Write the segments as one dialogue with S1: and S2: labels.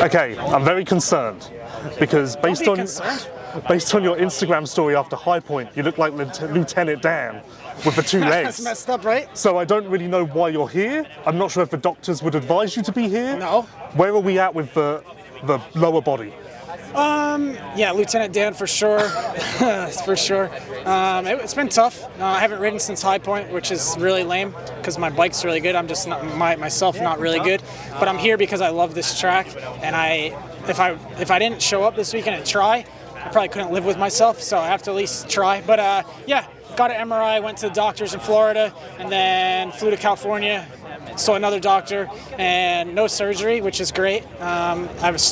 S1: Okay, I'm very concerned because based on your Instagram story after High Point, you look like Lieutenant Dan with the two legs.
S2: That's messed up, right?
S1: So I don't really know why you're here. I'm not sure if the doctors would advise you to be here.
S2: No.
S1: Where are we at with the lower body?
S2: Yeah, Lieutenant Dan for sure, for sure. It's been tough. I haven't ridden since High Point, which is really lame because my bike's really good. I'm just not myself not really good, but I'm here because I love this track. And if I didn't show up this weekend and try, I probably couldn't live with myself. So I have to at least try. But yeah, got an MRI, went to the doctors in Florida, and then flew to California. Saw another doctor, and no surgery, which is great. I was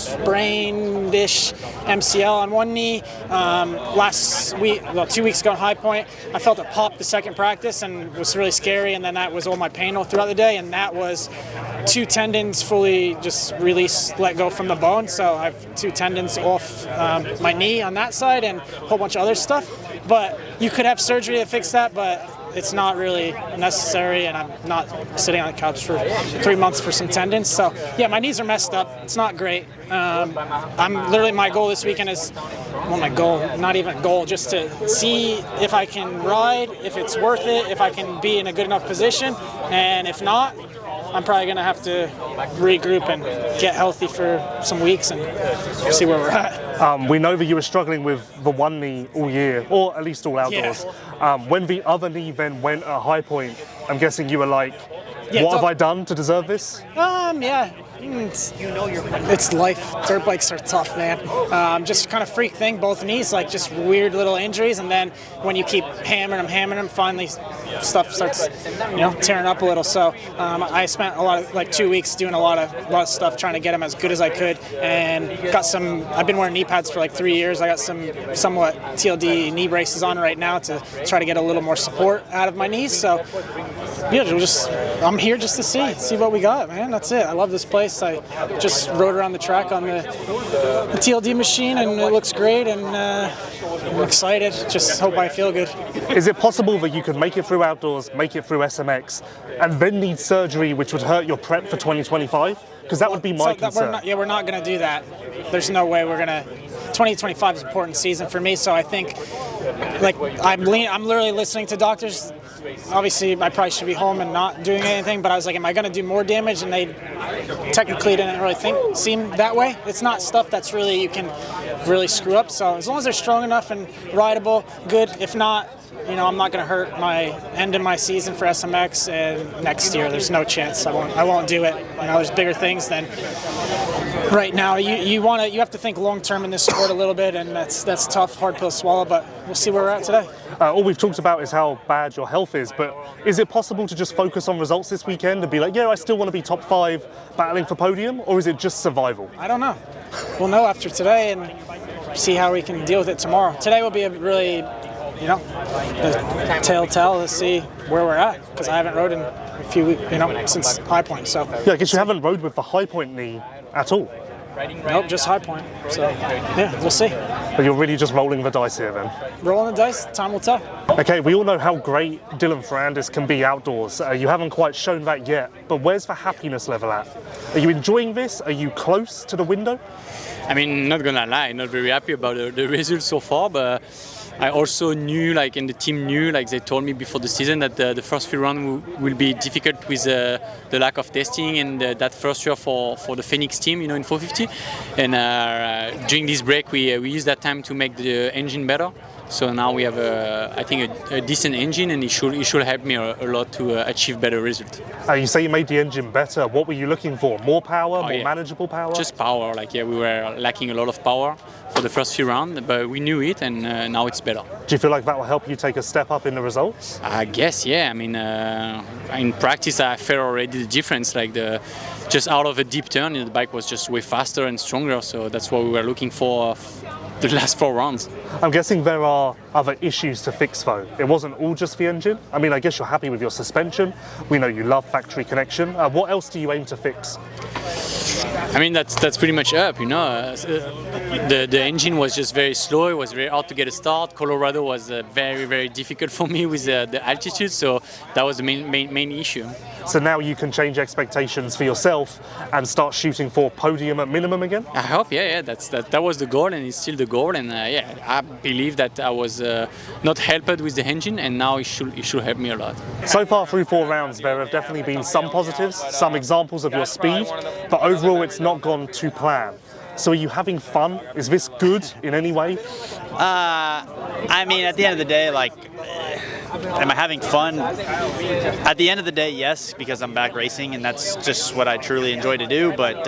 S2: sprained-ish MCL on one knee. Last week, 2 weeks ago in High Point, I felt it pop the second practice and it was really scary, and then that was all my pain all throughout the day, and that was 2 tendons fully just released, let go from the bone. So I have 2 tendons off my knee on that side and a whole bunch of other stuff. But you could have surgery to fix that, but it's not really necessary, and I'm not sitting on the couch for 3 months for some tendons. So yeah, my knees are messed up. It's not great. My goal this weekend is, well, my goal, not even a goal, just to see if I can ride, if it's worth it, if I can be in a good enough position, and if not, I'm probably going to have to regroup and get healthy for some weeks and see where we're at.
S1: We know that you were struggling with the one knee all year, or at least all outdoors.
S2: Yeah.
S1: When the other knee then went at High Point, I'm guessing you were like, what have I done to deserve this?
S2: Yeah. It's life. Dirt bikes are tough, man. Just kind of freak thing, both knees, like just weird little injuries, and then when you keep hammering them, finally stuff starts, tearing up a little. So I spent a lot of 2 weeks doing a lot of stuff trying to get them as good as I could, and I've been wearing knee pads for 3 years. I got some somewhat TLD knee braces on right now to try to get a little more support out of my knees. So yeah, I'm here just to see what we got, man. That's it. I love this place. I just rode around the track on the TLD machine, and it looks great, and I'm excited. Just hope I feel good.
S1: Is it possible that you could make it through outdoors, make it through SMX, and then need surgery which would hurt your prep for 2025? Because that would be my concern.
S2: We're not going to do that. There's no way we're going to. 2025 is an important season for me, so I think I'm literally listening to doctors. Obviously, I probably should be home and not doing anything, but I was like, am I going to do more damage? And they technically didn't really seem that way. It's not stuff that's really you can really screw up. So as long as they're strong enough and rideable, good. If not, I'm not going to hurt my end of my season for SMX and next year. There's no chance. I won't do it. There's bigger things than right now. You have to think long term in this sport a little bit, and that's tough, hard pill to swallow. But we'll see where we're at today.
S1: All we've talked about is how bad your health is, but is it possible to just focus on results this weekend and be like, yeah, I still want to be top 5 battling for podium, or is it just survival?
S2: I don't know. We'll know after today and see how we can deal with it tomorrow. Today will be a really, the telltale to see where we're at, because I haven't rode in a few weeks, since High Point. So
S1: yeah, I guess you haven't rode with the High Point knee at all.
S2: Nope, just High Point. So yeah, we'll see.
S1: But you're really just rolling the dice here then?
S2: Rolling the dice, time will tell.
S1: Okay, we all know how great Dylan Ferrandis can be outdoors. You haven't quite shown that yet, but where's the happiness level at? Are you enjoying this? Are you close to the window?
S3: I mean, not gonna lie, not very happy about the results so far, but I also knew, and the team knew, they told me before the season that the first few rounds will be difficult with the lack of testing and that first year for the Phoenix team, in 450. And during this break, we used that time to make the engine better. So now we have, I think, a decent engine, and it should help me a lot to achieve better results.
S1: You say you made the engine better. What were you looking for? More power, more manageable power?
S3: Just power. We were lacking a lot of power for the first few rounds, but we knew it, and now it's better.
S1: Do you feel like that will help you take a step up in the results?
S3: I guess, yeah. I mean, in practice, I felt already the difference. Just out of a deep turn, the bike was just way faster and stronger. So that's what we were looking for the last 4 rounds.
S1: I'm guessing there are other issues to fix though. It wasn't all just the engine. I mean, I guess you're happy with your suspension. We know you love factory connection. What else do you aim to fix?
S3: I mean, that's pretty much up, you know. The engine was just very slow. It was very hard to get a start. Colorado was very, very difficult for me with the altitude, so that was the main issue.
S1: So now you can change expectations for yourself and start shooting for podium at minimum again?
S3: I hope, yeah. That was the goal, and it's still the goal. And yeah, I believe that I was not helped with the engine, and now it should help me a lot.
S1: So far through 4 rounds, there have definitely been some positives, some examples of your speed, but overall it's not gone to plan. So are you having fun? Is this good in any way?
S4: I mean, at the end of the day, like, am I having fun? At the end of the day, yes, because I'm back racing, and that's just what I truly enjoy to do. But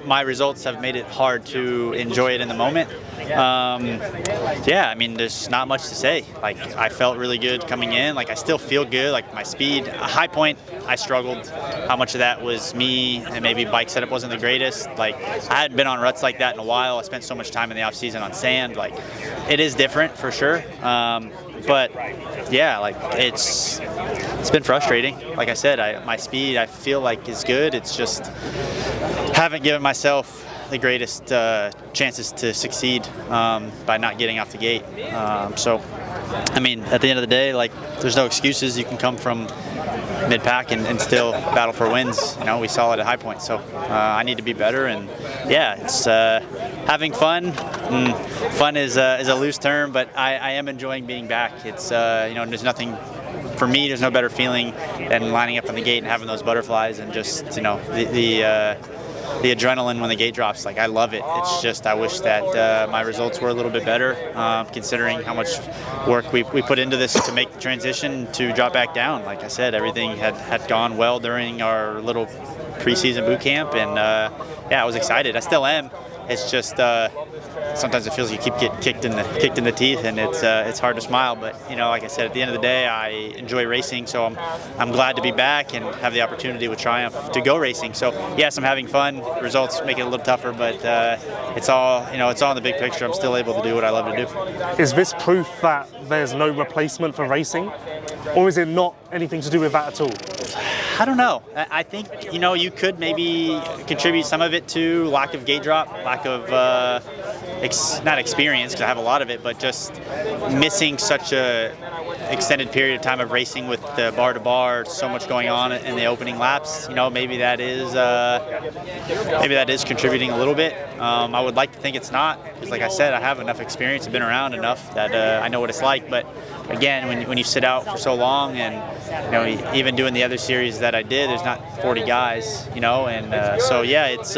S4: my results have made it hard to enjoy it in the moment. Yeah, I mean, there's not much to say. Like, I felt really good coming in. Like, I still feel good. Like, my speed, a high point, I struggled. How much of that was me, and maybe bike setup wasn't the greatest. Like, I hadn't been on ruts like that in a while. I spent so much time in the off season on sand. Like, it is different for sure. But yeah, like, it's been frustrating. Like I said, my speed I feel like is good. It's just haven't given myself the greatest chances to succeed by not getting off the gate. So, I mean, at the end of the day, like, there's no excuses. You can come from mid-pack and still battle for wins. You know, we saw it at High Point. So I need to be better. And yeah, it's having fun. Fun is a loose term, but I am enjoying being back. It's you know, there's nothing. For me, there's no better feeling than lining up on the gate and having those butterflies and just, you know, the adrenaline when the gate drops. Like, I love it. It's just, I wish that my results were a little bit better, considering how much work we put into this to make the transition to drop back down. Like I said, everything had gone well during our little preseason boot camp, and yeah, I was excited. I still am. It's just sometimes it feels like you keep getting kicked in the teeth, and it's hard to smile. But, you know, like I said, at the end of the day, I enjoy racing, so I'm glad to be back and have the opportunity with Triumph to go racing. So yes, I'm having fun. Results make it a little tougher, but it's all, you know, it's all in the big picture. I'm still able to do what I love to do.
S1: Is this proof that there's no replacement for racing, or is it not anything to do with that at all?
S4: I don't know. I think, you know, you could maybe contribute some of it to lack of gate drop, lack of not experience, because I have a lot of it, but just missing such a extended period of time of racing with the bar to bar, so much going on in the opening laps. You know, maybe that is contributing a little bit. I would like to think it's not, because like I said, I have enough experience, I've been around enough that I know what it's like. But again, when you sit out for so long, and, you know, even doing the other series that I did, there's not 40 guys, you know, and so yeah, it's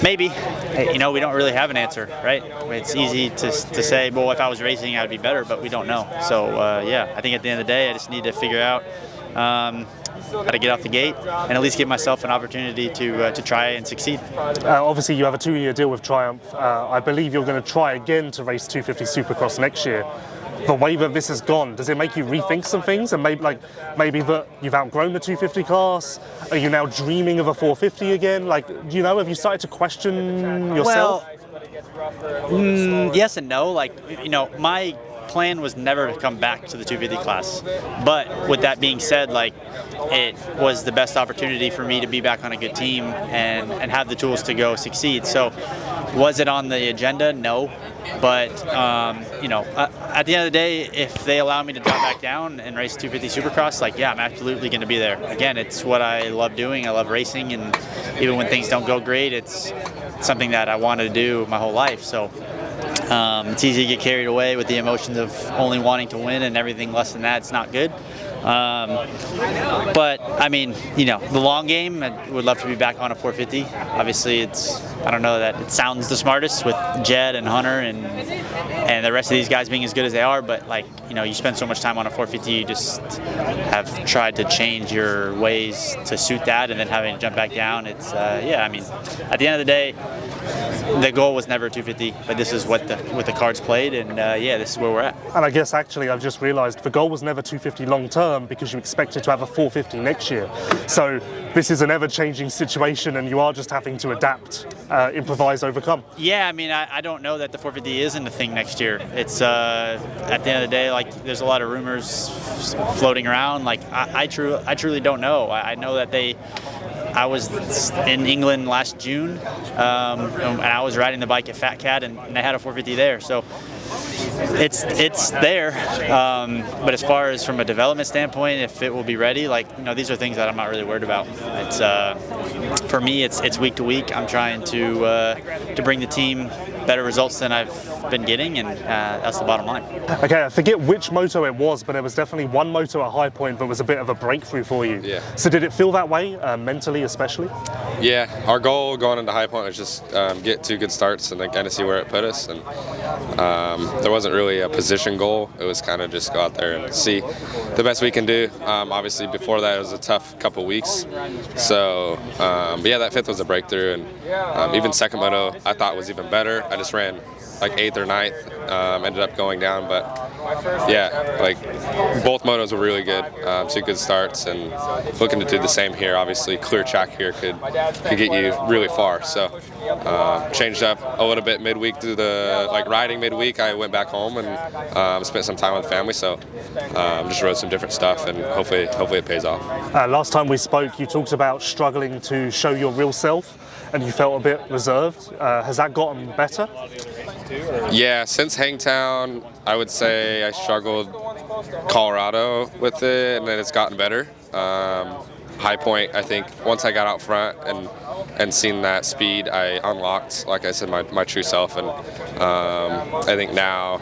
S4: maybe, you know, we don't really have an answer, right? It's easy to say, well, if I was racing, I would be better, but we don't know. So yeah, I think at the end of the day, I just need to figure out how to get off the gate and at least give myself an opportunity to try and succeed.
S1: Obviously, you have a 2-year deal with Triumph. I believe you're going to try again to race 250 Supercross next year. The way that this has gone, does it make you rethink some things? And maybe that you've outgrown the 250 class? Are you now dreaming of a 450 again? Like, you know, have you started to question yourself?
S4: Well, yes and no. Like, you know, my plan was never to come back to the 250 class. But with that being said, like, it was the best opportunity for me to be back on a good team and have the tools to go succeed. So was it on the agenda? No. But, you know, at the end of the day, if they allow me to drop back down and race 250 Supercross, like, yeah, I'm absolutely going to be there. Again, it's what I love doing. I love racing, and even when things don't go great, it's something that I wanted to do my whole life. So it's easy to get carried away with the emotions of only wanting to win, and everything less than that, it's not good. But I mean, you know, the long game, I would love to be back on a 450. Obviously, I don't know that it sounds the smartest with Jed and Hunter and the rest of these guys being as good as they are, but, like, you know, you spend so much time on a 450, you just have tried to change your ways to suit that, and then having to jump back down. It's yeah, I mean, at the end of the day, the goal was never 250, but this is what the cards played, and yeah, this is where we're at.
S1: And I guess actually I've just realised the goal was never 250 long term, because you expected to have a 450 next year. So this is an ever-changing situation, and you are just having to adapt, improvise, overcome.
S4: Yeah, I mean, I don't know that the 450 isn't a thing next year. It's at the end of the day, like, there's a lot of rumors floating around. Like, I truly don't know. I know that they I was in England last June, and I was riding the bike at Fat Cat, and they had a 450 there. So it's there. But as far as from a development standpoint, if it will be ready, like, you know, these are things that I'm not really worried about. It's for me, it's week to week. I'm trying to bring the team better results than I've been getting, and that's the bottom line.
S1: Okay, I forget which moto it was, but there was definitely one moto at High Point that was a bit of a breakthrough for you.
S5: Yeah.
S1: So did it feel that way, mentally especially?
S5: Yeah, our goal going into High Point was just get 2 good starts and then kind of see where it put us. And there wasn't really a position goal. It was kind of just go out there and see the best we can do. Obviously, before that, it was a tough couple weeks. So, but yeah, that 5th was a breakthrough. And even second moto, I thought was even better. I just ran like 8th or 9th, ended up going down, but yeah, like both motos were really good, 2 good starts, and looking to do the same here. Obviously, clear track here could get you really far. So changed up a little bit midweek through the riding midweek. I went back home and spent some time with family. So just rode some different stuff, and hopefully it pays off.
S1: Last time we spoke, you talked about struggling to show your real self, and you felt a bit reserved. Has that gotten better?
S5: Yeah, since Hangtown, I would say I struggled Colorado with it, and then it's gotten better. High Point, I think once I got out front and seen that speed, I unlocked, like I said, my true self. And I think now,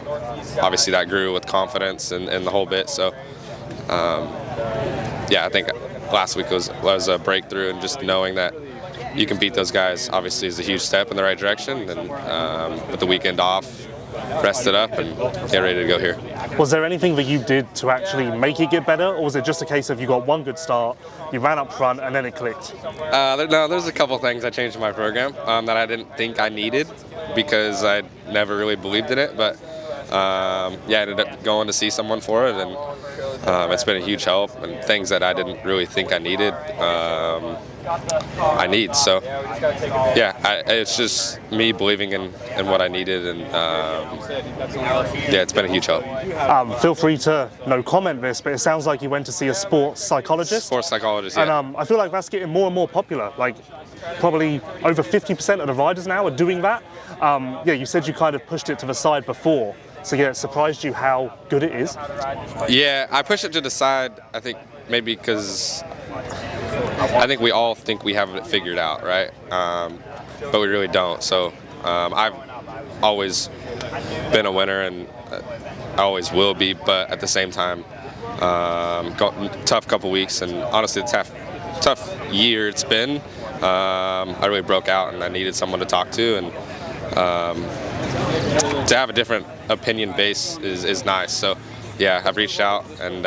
S5: obviously that grew with confidence and the whole bit. So yeah, I think last week was a breakthrough, and just knowing that you can beat those guys obviously is a huge step in the right direction. And with the weekend off, rested up and get ready to go here.
S1: Was there anything that you did to actually make it get better, or was it just a case of you got one good start, you ran up front, and then it clicked?
S5: No, there's a couple things I changed in my program that I didn't think I needed because I never really believed in it. But yeah, I ended up going to see someone for it, and it's been a huge help, and things that I didn't really think I needed. I need. So yeah, it's just me believing in what I needed, and yeah, it's been a huge help.
S1: Feel free to no comment this, but it sounds like you went to see a sports psychologist.
S5: Sports psychologist, yeah.
S1: And I feel like that's getting more and more popular. Like probably over 50% of the riders now are doing that. Yeah, you said you kind of pushed it to the side before. So yeah, it surprised you how good it is?
S5: Yeah, I pushed it to the side, I think maybe because I think we all think we have it figured out, right? But we really don't. So I've always been a winner, and I always will be, but at the same time, tough couple weeks, and honestly, tough year it's been. I really broke out, and I needed someone to talk to, and to have a different opinion base is nice. So yeah, I've reached out, and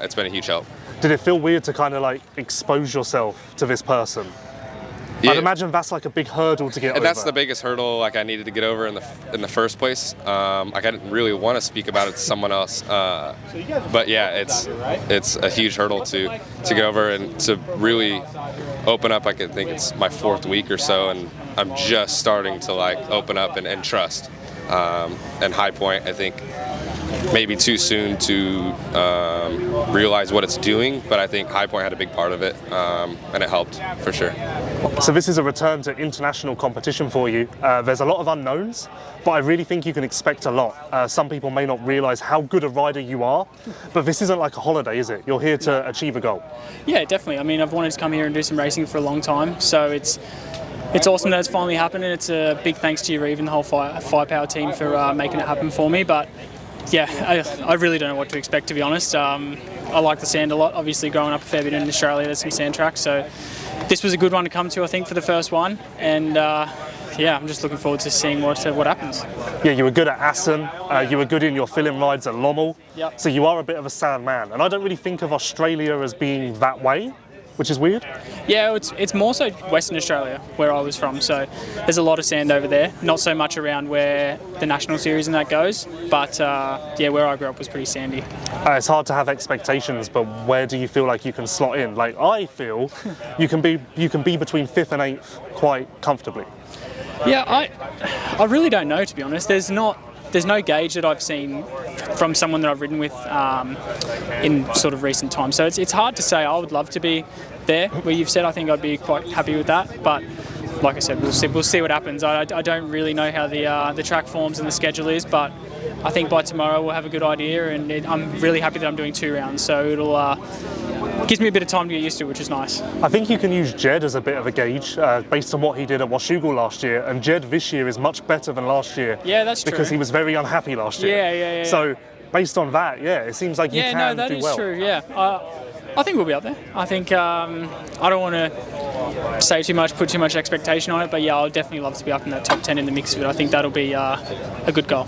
S5: it's been a huge help.
S1: Did it feel weird to kind of like expose yourself to this person?
S5: Yeah.
S1: I'd imagine that's like a big hurdle to get over.
S5: That's the biggest hurdle I needed to get over in the first place. I didn't really want to speak about it to someone else, but yeah, it's a huge hurdle to get over, and to really open up. I think it's my 4th week or so, and I'm just starting to open up and trust. And High Point, I think, maybe too soon to realize what it's doing, but I think High Point had a big part of it, and it helped for sure.
S1: So this is a return to international competition for you. There's a lot of unknowns, but I really think you can expect a lot. Some people may not realize how good a rider you are, but this isn't like a holiday, is it? You're here to achieve a goal.
S6: Yeah, definitely. I mean, I've wanted to come here and do some racing for a long time, so it's awesome that it's finally happened, and it's a big thanks to you, Reeve, and the whole Firepower team for making it happen for me. But yeah, I really don't know what to expect, to be honest. I like the sand a lot. Obviously, growing up a fair bit in Australia, there's some sand tracks, so this was a good one to come to, I think, for the first one. And yeah, I'm just looking forward to seeing what happens.
S1: Yeah, you were good at Assen. You were good in your fill-in rides at Lommel.
S6: Yep.
S1: So you are a bit of a sand man, and I don't really think of Australia as being that way, which is weird.
S6: Yeah, it's more so Western Australia, where I was from, so there's a lot of sand over there. Not so much around where the National Series and that goes, but yeah, where I grew up was pretty sandy.
S1: It's hard to have expectations, but where do you feel like you can slot in? Like, I feel you can be between 5th and 8th quite comfortably.
S6: Yeah, I really don't know, to be honest. There's no gauge that I've seen from someone that I've ridden with in sort of recent times. So it's hard to say. I would love to be there where you've said. I think I'd be quite happy with that, but like I said, we'll see what happens. I don't really know how the track forms and the schedule is, but I think by tomorrow we'll have a good idea, and I'm really happy that I'm doing 2 rounds, so it'll gives me a bit of time to get used to, which is nice.
S1: I think you can use Jed as a bit of a gauge based on what he did at Washougal last year, and Jed this year is much better than last year.
S6: Yeah, that's true.
S1: Because he was very unhappy last year.
S6: Yeah.
S1: So based on that, it seems like you can do well.
S6: Yeah, no, that is true. Yeah, I think we'll be up there. I think I don't want to say too much, put too much expectation on it, but yeah, I'll definitely love to be up in that top 10 in the mix of it. I think that'll be a good goal.